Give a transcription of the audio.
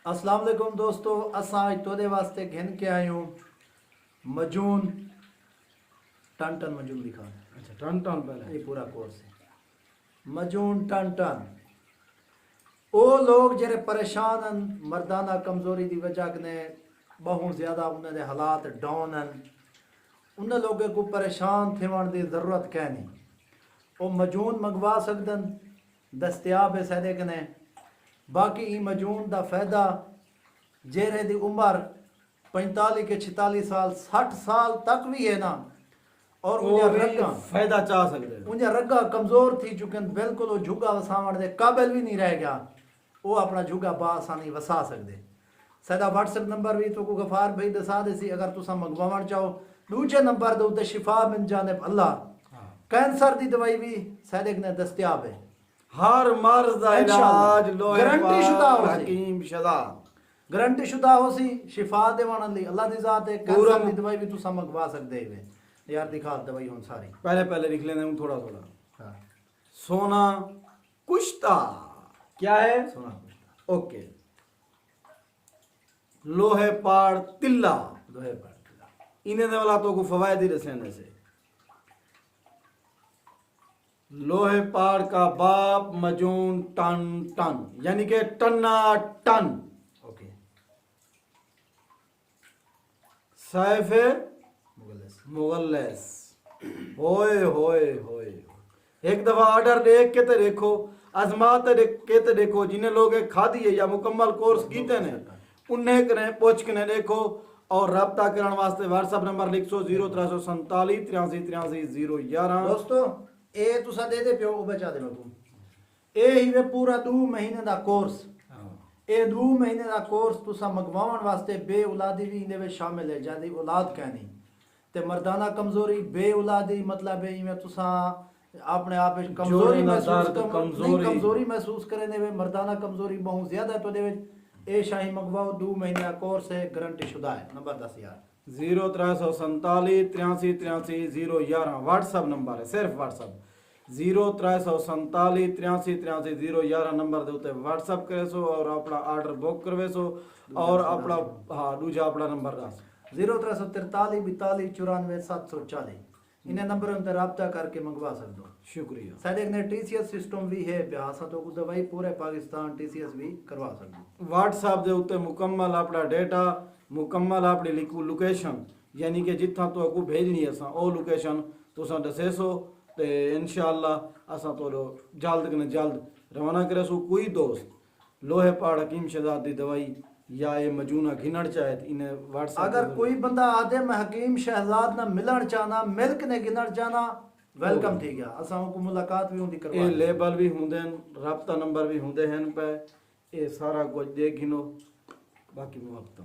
अस्सलाम वालेकुम दोस्तों, असां अज तोदे वास्ते घिन के आए हूँ मजून टन टन मजून लिखा है। अच्छा टन टन पहले ये पूरा कोर्स है मजून टन टन। वो लोग जेरे परेशान हैं मर्दाना कमजोरी की वजह कने बहुत ज्यादा उन्हें हालात डाउन हैं, उन लोगों को परेशान थिवण की जरूरत कै नहीं। वो मजून मंगवा सकदन, दस्तियाब है सैदे कने। बाकी ई मजून का फायदा जेरे दी उम्र 45 के 46 साल 60 साल तक भी है ना, और उन्हें रग्गा फायदा चाह सकते उन्हें रग्गा कमजोर थी चुके, बिल्कुल वो झुग्गा वसावण दे काबिल भी नहीं रह गया, वो अपना झुग्गा बासानी वसा सकते। सदा व्हाट्सएप नंबर भी तो को गफार भाई दसा देसी, अगर तुसा मंगवावण चाहो। दूजे नंबर दे उत्ते शिफा मिन जानिब अल्लाह कैंसर दी दवाई भी सैदे ने दस्तयाब है। हर मर्ज दा इलाज लोहे गारंटी शुदा हो हकीम शदा गारंटी शुदा हो सी शिफा देवान दी अल्लाह दी जात है। कैंसर दी दवाई भी तुसा मंगवा सकदे हो यार। दिखा दवाई हुन सारी पहले लिख लेने हूं थोड़ा थोड़ा। हां सोना कुश्ता क्या है? सोना कुश्ता ओके। लोहे पाड़ तिल्ला लोहे पाड़ तिल्ला इन्हें दे वाला तो को फवायद ही रसेने से। लोहे पाड़ का बाप मजून टन टन यानी के टन्ना टन। ओके। सैफे मुगल्लस मुगल्लस होए होए होए। एक दफा ऑर्डर देख के तो देखो, आजमाते देख के तो देखो। जिन्हें लोग खादी है या मुकम्मल कोर्स कीते ने उन्हें कने पूछ के देखो। और रब्ता करने वास्ते व्हाट्सएप नंबर लिख सो 0347 83 83 011। दोस्तों ए तुसा दे पियो ओ बचा दे तू। ए ही वे पूरा 2 महीने दा कोर्स। ए 2 महीने दा कोर्स तुसा मंगवावन वास्ते बे औलादी भी इंदे विच शामिल है। जादी औलाद कहनी ते मर्दाना कमजोरी बे औलादी मतलब है इवें तुसा अपने आप में कमजोरी कमजोरी महसूस करे ने मर्दाना कमजोरी बहुत ज्यादा तो दे ए शाही मंगवाओ। 2 महीने का कोर्स है, गारंटी शुदा है। नंबर 10 यार 0347 83 83 011 व्हाट्सएप नंबर है, सिर्फ व्हाट्सएप 0347 83 83 011 नंबर दे उते व्हाट्सएप करे सो और अपना ऑर्डर बुक करवे सो। और अपना हाँ दूजा अपना नंबर दस 0343 42 94 740 इन्हें नंबर पर राब्ता करके मंगवा सकते हो। शुक्रिया। शायद एक ने टीसीएस सिस्टम भी है ब्यासा तो दवाई पूरे पाकिस्तान टीसीएस भी करवा सकते हो। व्हाट्सएप दे उत्ते मुकम्मल अपना डेटा मुकम्मल अपनी लोकेशन यानी कि जिथा तो को भेजनी है असा ओ लोकेशन तुसा दसे सो ते इंशाअल्लाह असा तो जल्द कने जल्द रवाना करे सो। कोई दोस्त लोहे पाड़ हकीम शहजाद दी दवाई या ये मजूना घिनड़ चाहे इन्हें व्हाट्सएप अगर कोई बंदा आदे में हकीम शहजाद ना मिलन चाहना मिल्क ने गिनड़ चाहना वेलकम थी गया। असा को मुलाकात भी होंदी करवा। ये लेबल भी होंदे राब्ता नंबर भी होंदे हैं पे ये सारा कुछ देख गिनो बाकी मैं वक्त